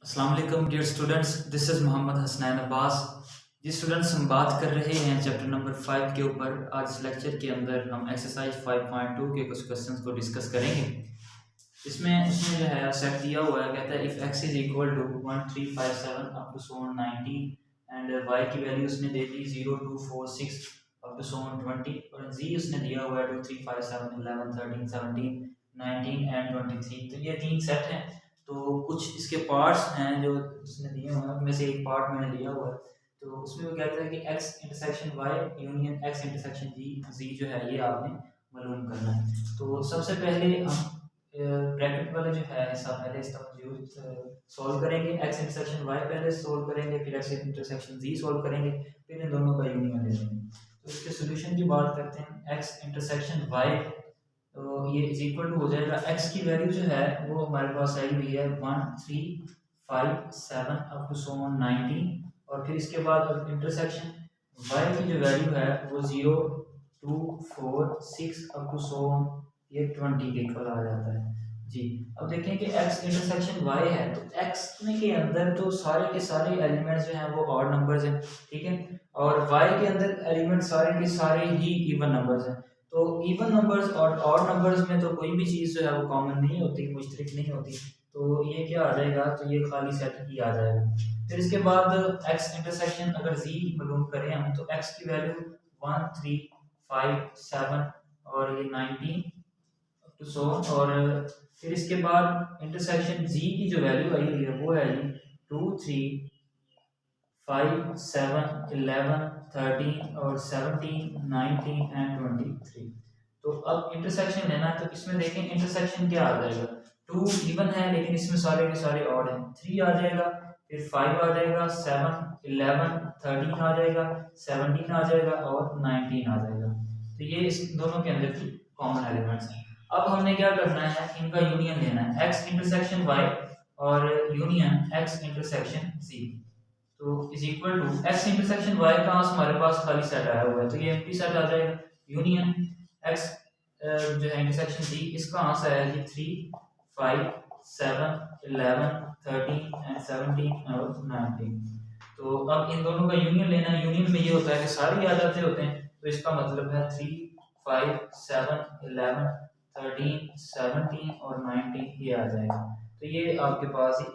अस्सलाम वालेकुम dear students, this is Mohammad Hasnain Abbas. जी स्टूडेंट्स, हम बात कर रहे हैं चैप्टर नंबर 5 के ऊपर। आज इस लेक्चर के अंदर हम एक्सरसाइज 5.2 के कुछ क्वेश्चंस को डिस्कस करेंगे। इसमें उसमें जो है सेट दिया हुआ है, कहता है if x is equal to 1357 up to so 90 and y की वैल्यू उसने दे दी 0246 अप टू सो 20 और z उसने दिया हुआ है 2357 11 13 17 19 एंड 23। तो ये तीन सेट हैं। तो कुछ इसके पार्ट्स हैं जो उसने दिए हुए हैं, उनमें से एक पार्ट मैंने लिया हुआ है। तो उसमें वो कहता है कि x intersection y union x intersection z जो है ये आपने मालूम करना है। तो सबसे पहले हम ब्रैकेट वाला जो है हिस्सा पहले इसका यूज सॉल्व करेंगे। x इंटरसेक्शन y पहले सॉल्व करेंगे, फिर x इंटरसेक्शन z सॉल्व करेंगे, फिर इन दोनों का यूनियन ले लेंगे। तो इसके सॉल्यूशन की बात करते हैं। x इंटरसेक्शन y, तो ये इज इक्वल टू हो जाएगा, x की वैल्यू जो है वो हमारे पास आई हुई है 1357 अप टू सो 90 और फिर इसके बाद इंटरसेक्शन y की जो वैल्यू है वो 0246 अप टू सो ये 20 के इक्वल आ जाता है जी। अब देखें कि x इंटरसेक्शन y है, तो x में के अंदर तो सारे के सारे एलिमेंट्स जो हैं वो ऑड नंबर्स हैं, ठीक है, और y के अंदर एलिमेंट सारे के सारे ही इवन नंबर्स हैं। तो इवन नंबर्स और ऑड नंबर्स में तो कोई भी चीज़ जो है वो कॉमन नहीं होती, मुश्तरक नहीं होती। तो ये क्या आ जाएगा, तो ये खाली सेट ही आ जाएगा। फिर इसके बाद x इंटरसेक्शन अगर z मालूम करें हम, तो x की वैल्यू 1357 और ये 19 टू सो, और फिर इसके बाद इंटरसेक्शन z की जो वैल्यू आई हुई है वो है 2357 11 13 और 17 19 एंड 23। तो अब इंटरसेक्शन लेना है, तो इसमें देखें इंटरसेक्शन क्या आ जाएगा। 2 इवन है लेकिन इसमें सारे के सारे ऑड हैं, 3 आ जाएगा, फिर 5 आ जाएगा, 7 11 13 आ जाएगा, 17 आ जाएगा और 19 आ जाएगा। तो ये इस दोनों के अंदर की कॉमन एलिमेंट्स हैं। अब हमने क्या करना है, इनका यूनियन लेना है, x इंटरसेक्शन y और यूनियन x इंटरसेक्शन z। तो is equal to x intersection y का हमारे पास खाली सेट आया हुआ है, तो ये एम्प्टी सेट आ जाएगा। यूनियन x जो है इंटरसेक्शन z, इसका आंसर है जी 3 5 7 11 13 एंड 17 और 19। तो अब इन दोनों का यूनियन लेना है। यूनियन में ये होता है कि सारे आ जाते होते हैं, तो इसका मतलब है 3 5 7 11 13 17 और 19 ये आ जाएगा। तो ये आपके पास ही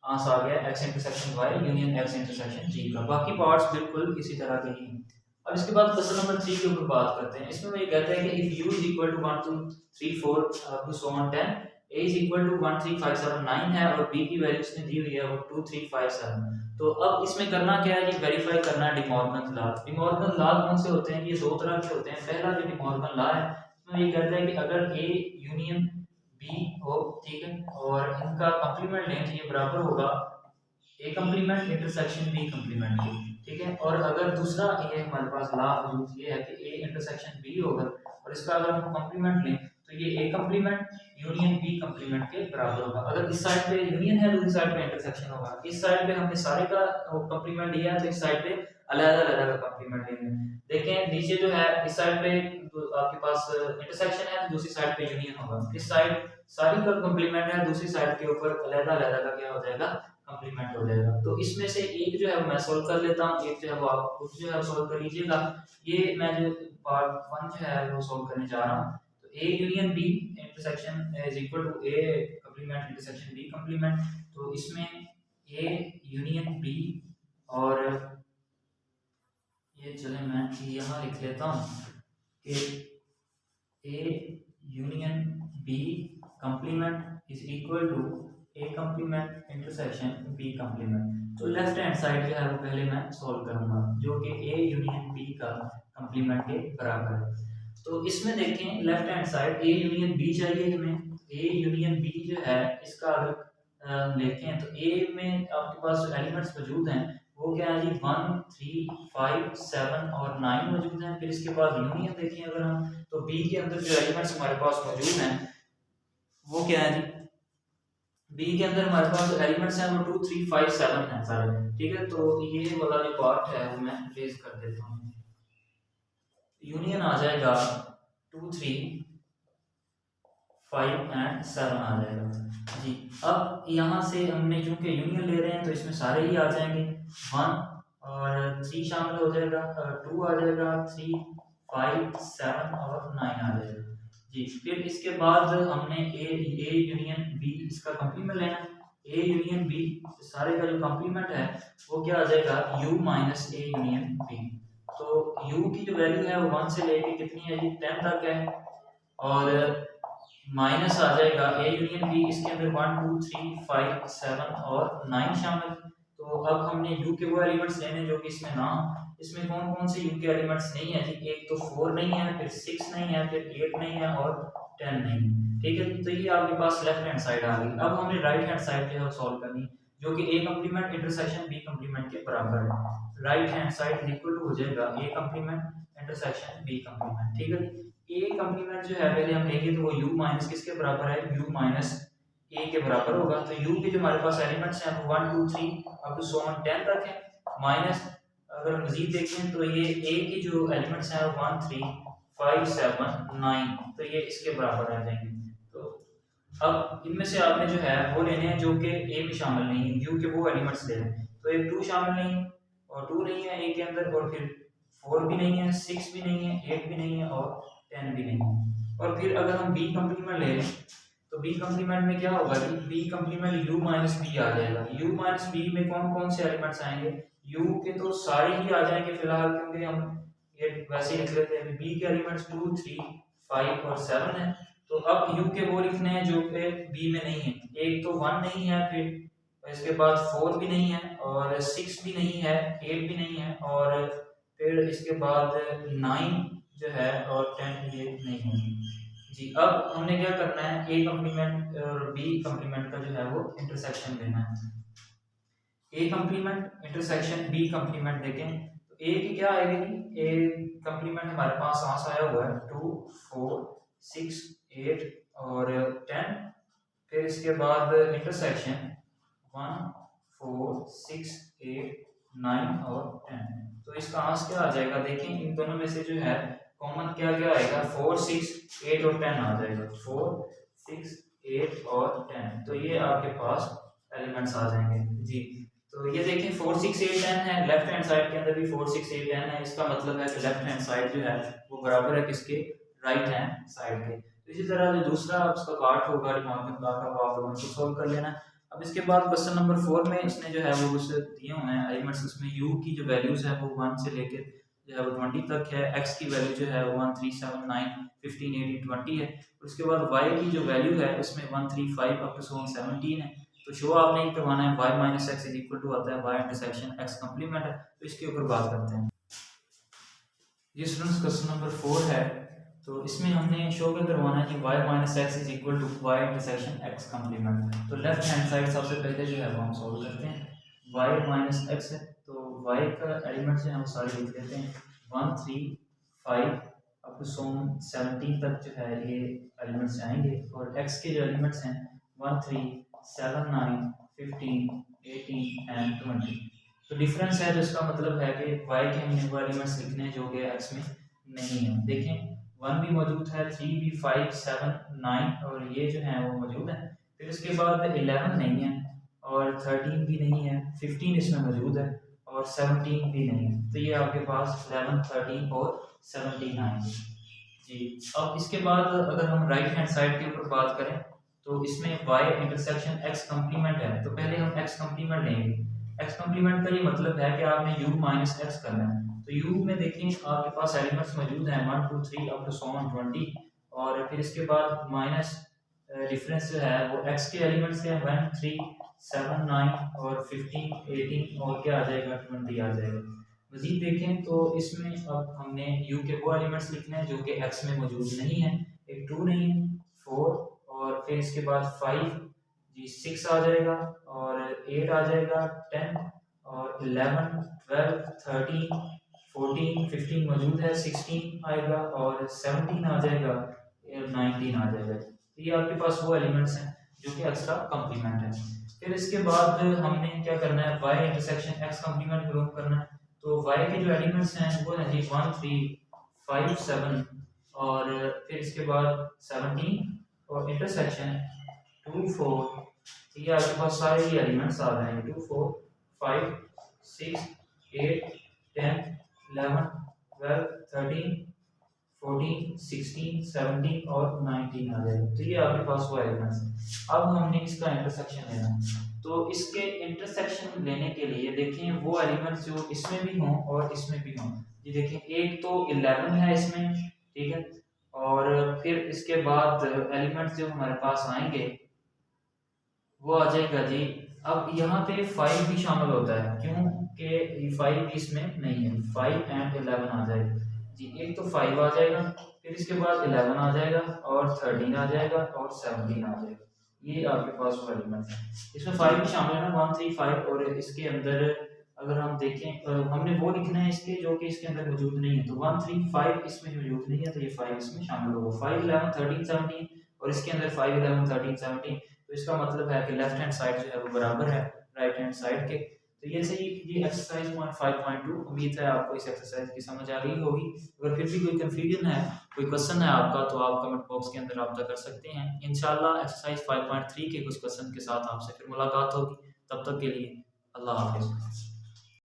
आंसर आ गया x intersection y union x intersection g का। बाकी पार्ट्स बिल्कुल इसी तरह के ही हैं। अब इसके बाद क्वेश्चन नंबर 3 के ऊपर बात करते हैं। इसमें ये कहता है कि if u is equal to 1 2 3 4 up to so on 10, a is equal to 1 3 5 7 9 है और b की वैल्यू इसने दी हुई है वो 2 3 5 7। तो अब इसमें करना क्या है, ये वेरीफाई करना है डिमॉर्गन लॉ। डिमॉर्गन लॉ कौन से होते हैं, ये दो तरह के होते हैं। पहला जो डिमॉर्गन लॉ है, इसमें ये कहता है कि अगर a यूनियन b हो, ठीक है, और इनका कंप्लीमेंट लें तो ये बराबर होगा a complement intersection b complement के, ठीक है। और अगर दूसरा ये हमारे पास लॉ मौजूद ये है कि a इंटरसेक्शन b होगा और इसका अगर हम कंप्लीमेंट लें तो ये a complement union b complement के बराबर होगा। अगर इस साइड पे यूनियन है, दूसरी साइड पे इंटरसेक्शन होगा। इस साइड पे हमने सारे का कंप्लीमेंट लिया है, तो इस साइड पे अलग-अलग का कंप्लीमेंट लेंगे। देखें नीचे जो है इस साइड पे तो आपके पास इंटरसेक्शन है, तो दूसरी साइड पे यूनियन होगा। इस साइड सारी का कंप्लीमेंट है, दूसरी साइड के ऊपर अलग-अलग का क्या हो जाएगा, कंप्लीमेंट हो जाएगा। तो इसमें से एक जो है मैं सॉल्व कर लेता हूं, एक जो है वो आप खुद जो है सॉल्व कर लीजिएगा। ये मैं जो पार्ट 1 जो है वो सॉल्व करने जा रहा हूं। तो a union b intersection is equal to a complement intersection b complement. तो इसमें a यूनियन b, और ये चले मैं यहाँ लिख लेता हूँ कि a union b complement is equal to a complement intersection b complement. तो लेफ्ट हैंड साइड जो है वो पहले मैं सॉल्व करूंगा, जो कि a यूनियन b का कंप्लीमेंट के बराबर है। तो इसमें देखें left hand side a union b चाहिए हमें। a यूनियन b जो है इसका अगर लेते हैं, तो a में आपके पास जो एलिमेंट्स मौजूद हैं वो क्या है जी 1 3 5 7 और 9 मौजूद हैं। फिर इसके बाद यूनियन देखें अगर हम, तो b के अंदर जो एलिमेंट्स हमारे पास मौजूद हैं वो क्या है जी, बी के अंदर हमारे पास जो एलिमेंट्स हैं वो 2 3 5 7 हैं सारे, ठीक है। तो ये वाला जो पार्ट है वो मैं रेज कर देता हूँ। यूनियन आ जाएगा 2 3 5 एंड 7 आ जाएगा जी। अब यहाँ से हमने चूंकि यूनियन ले रहे हैं तो इसमें सारे ही आ जाएंगे, 1 और 3 शामिल हो जाएगा, 2 आ जाएगा, 3, 5, 7 और 9 आ जाएगा जी। फिर इसके बाद हमने ए यूनियन बी इसका कंप्लीमेंट लेना, ए यूनियन बी सारे का जो कंप्लीमेंट है वो क्या आ जाएगा, u minus A union B. तो u की जो वैल्यू है वो 1 से लेके कितनी है जी, 10 तक है, और माइनस आ जाएगा ए यूनियन बी, इसके अंदर 1 2 3 5 7 और 9 शामिल। तो अब हमने u के वो एलिमेंट्स लेने जो कि इसमें ना, इसमें कौन कौन से u के एलिमेंट्स नहीं है जी, एक तो 4 नहीं है, फिर 6 नहीं है, फिर 8 नहीं है और 10 नहीं है, ठीक है। तो ये आपके पास लेफ्ट हैंड साइड आ गई। अब हमने राइट हैंड साइड जो है सॉल्व करनी, जो कि a complement intersection b complement के बराबर है। Right hand side equal to हो जाएगा a complement intersection b complement, ठीक है। a कंप्लीमेंट जो है पहले हम लेंगे तो वो u माइनस किसके बराबर है, u माइनस a के बराबर होगा। तो u के जो हमारे पास एलिमेंट्स हैं वो 1 2 3 अप टू सो ऑन 10 तक है, माइनस अगर हम मजीद देखें तो ये a की जो एलिमेंट्स हैं 1 3 5 7 9, तो ये इसके बराबर आ जाएंगे। तो अब इनमें से आपने जो है वो लेने हैं जो कि a में शामिल नहीं है, u के वो एलिमेंट्स ले लें। तो एक 2 शामिल नहीं है और 2 नहीं है a के अंदर, और फिर 4 भी नहीं है, 6 भी नहीं है, 8 भी नहीं है और 10 भी नहीं है। और फिर अगर हम b कंप्लीमेंट ले लें तो b कंप्लीमेंट में क्या होगा कि b complement u minus b आ जाएगा। u माइनस b में कौन कौन से एलिमेंट्स आएंगे, u के तो सारे ही आ जाएंगे फिलहाल, क्योंकि हम ये वैसे ही लिख लेते हैं। b के एलिमेंट्स 2 3 5 और 7 है। तो अब u के वो लिखने हैं जो कि b में नहीं है, एक तो 1 नहीं है, फिर इसके बाद 4 भी नहीं है और 6 भी नहीं है, 8 भी नहीं है, और फिर इसके बाद 9 जो है और 10 ये नहीं है जी। अब हमने क्या करना है, a कंप्लीमेंट और b कंप्लीमेंट का जो है वो इंटरसेक्शन लेना है। a complement intersection b complement देखें तो a की क्या आएगी, a कंप्लीमेंट हमारे पास आंस आया हुआ है 2 4 6 8 और 10, फिर इसके बाद इंटरसेक्शन 1 4 6 8 9 और 10। तो इसका आंसर क्या आ जाएगा, देखें इन दोनों में से जो है कॉमन क्या क्या आएगा, 4 6 8 और 10 आ जाएगा, 4 6 8 और 10। तो ये आपके पास एलिमेंट्स आ जाएंगे जी। तो ये देखें 4 6 8 10 है, लेफ्ट हैंड साइड के अंदर भी 4 6 8 10 है। इसका मतलब है कि लेफ्ट हैंड साइड जो है वो बराबर है किसके, राइट हैंड साइड के। तो इसी तरह जो दूसरा उसका पार्ट होगा रिमार्किंग ब्लॉक का, वो आप लोगों को सॉल्व कर लेना। अब इसके बाद क्वेश्चन नंबर 4 में इसने जो है वो कुछ दिए हुए हैं एलिमेंट्स, उसमें u की जो वैल्यूज है वो 1 से लेकर जो है वो 20 तक है, x की वैल्यू जो है 1 3 7 9 15 18 20 है, और उसके बाद y की जो वैल्यू है उसमें 1 3 5 अप टू 17 है। तो शो आपने ये करवाना है y minus x is equal to आता है y इंटरसेक्शन x कंप्लीमेंट है। तो इसके ऊपर बात करते हैं। ये स्टूडेंट्स क्वेश्चन नंबर 4 है, तो इसमें हमने शो क्या करवाना है कि y minus x is equal to y intersection x complement. तो लेफ्ट हैंड साइड सबसे पहले जो है वो हम सॉल्व करते हैं। y माइनस एक्स है तो y का एलिमेंट्स जो है वो सारे लिख लेते हैं, 1 3 5 अप टू 17 तक जो है ये एलिमेंट्स आएंगे, और x के जो एलिमेंट्स हैं 1 3 7 9 15 18 एंड 20। तो डिफरेंस है तो इसका मतलब है कि y के हमने वो एलिमेंट्स लिखने हैं जो कि x में नहीं है। देखें 1 भी मौजूद है, 3 भी 5 7 9 और ये जो है वो मौजूद है। फिर उसके बाद 11 नहीं है और 13 भी नहीं है, 15 इसमें मौजूद है और 17 भी नहीं है। तो ये आपके पास 11 13 और 17 आएंगे जी। अब इसके बाद अगर हम राइट हैंड साइड के ऊपर बात करें तो इसमें y इंटरसेक्शन x कंप्लीमेंट है। तो पहले हम x कंप्लीमेंट लेंगे। x कंप्लीमेंट का ये मतलब है कि आपने u माइनस एक्स करना है। तो u में देखें आपके पास एलिमेंट्स मौजूद हैं 1 2 3 अप टू 20, और फिर इसके बाद माइनस डिफरेंस जो है वो x के एलिमेंट्स के 1 3 7 9 और 15 18 और क्या आ जाएगा 20 आ जाएगा। मजीद देखें तो इसमें अब हमने u के वो एलिमेंट्स लिखने हैं जो कि x में मौजूद नहीं है, एक 2 नहीं है, 4 और फिर इसके बाद 5 जी 6 आ जाएगा और 8 आ जाएगा, 10 और 11 12 13 14 15 मौजूद है, 16 आएगा और 17 आ जाएगा, 19 आ जाएगा। तो ये आपके पास वो एलिमेंट्स हैं जो कि x का कंप्लीमेंट है। फिर इसके बाद हमने क्या करना है, y intersection x complement prove करना है। तो y के जो एलिमेंट्स हैं वो है जी 1 3 5 7 और फिर इसके बाद 17 और इंटरसेक्शन 2 4, ये आपके पास सारे ये एलिमेंट्स आ जाएंगे 2 4 5 6 8 10 11 12 13 14 16 17 और 19 आ जाएगा। तो ये आपके पास वो एलिमेंट्स हैं। अब हमने इसका इंटरसेक्शन लेना, तो इसके इंटरसेक्शन लेने के लिए देखें वो एलिमेंट्स जो इसमें भी हों और इसमें भी हों। ये देखें एक तो 11 है इसमें, ठीक है, और फिर इसके बाद एलिमेंट्स जो हमारे पास आएंगे वो आ जाएगा जी। अब यहाँ पे 5 भी शामिल होता है, क्यों कि 5 भी इसमें नहीं है, 5 एंड 11 आ जाएगा जी। एक तो 5 आ जाएगा, फिर इसके बाद 11 आ जाएगा और 13 आ जाएगा और 17 आ जाएगा। ये आपके पास वो एलिमेंट है। इसमें 5 भी शामिल है ना, 1 3 5, और इसके अंदर अगर हम देखें हमने वो लिखना है इसके जो कि इसके अंदर मौजूद नहीं है, तो 1 3 5 इसमें मौजूद नहीं है, तो ये 5 इसमें शामिल होगा। 5 11 13 17 और इसके अंदर 5 11 13 17, तो इसका मतलब है कि लेफ्ट हैंड साइड जो है वो बराबर है राइट हैंड साइड के। तो ये सही, ये एक्सरसाइज 5.2। उम्मीद है आपको इस एक्सरसाइज की समझ आ गई होगी। अगर फिर भी कोई कंफ्यूजन है, कोई क्वेश्चन है आपका, तो आप कमेंट बॉक्स के अंदर रब्ता कर सकते हैं। इंशाल्लाह एक्सरसाइज 5.3 के कुछ क्वेश्चन के साथ आपसे फिर मुलाकात होगी। तब तक के लिए अल्लाह हाफिज़।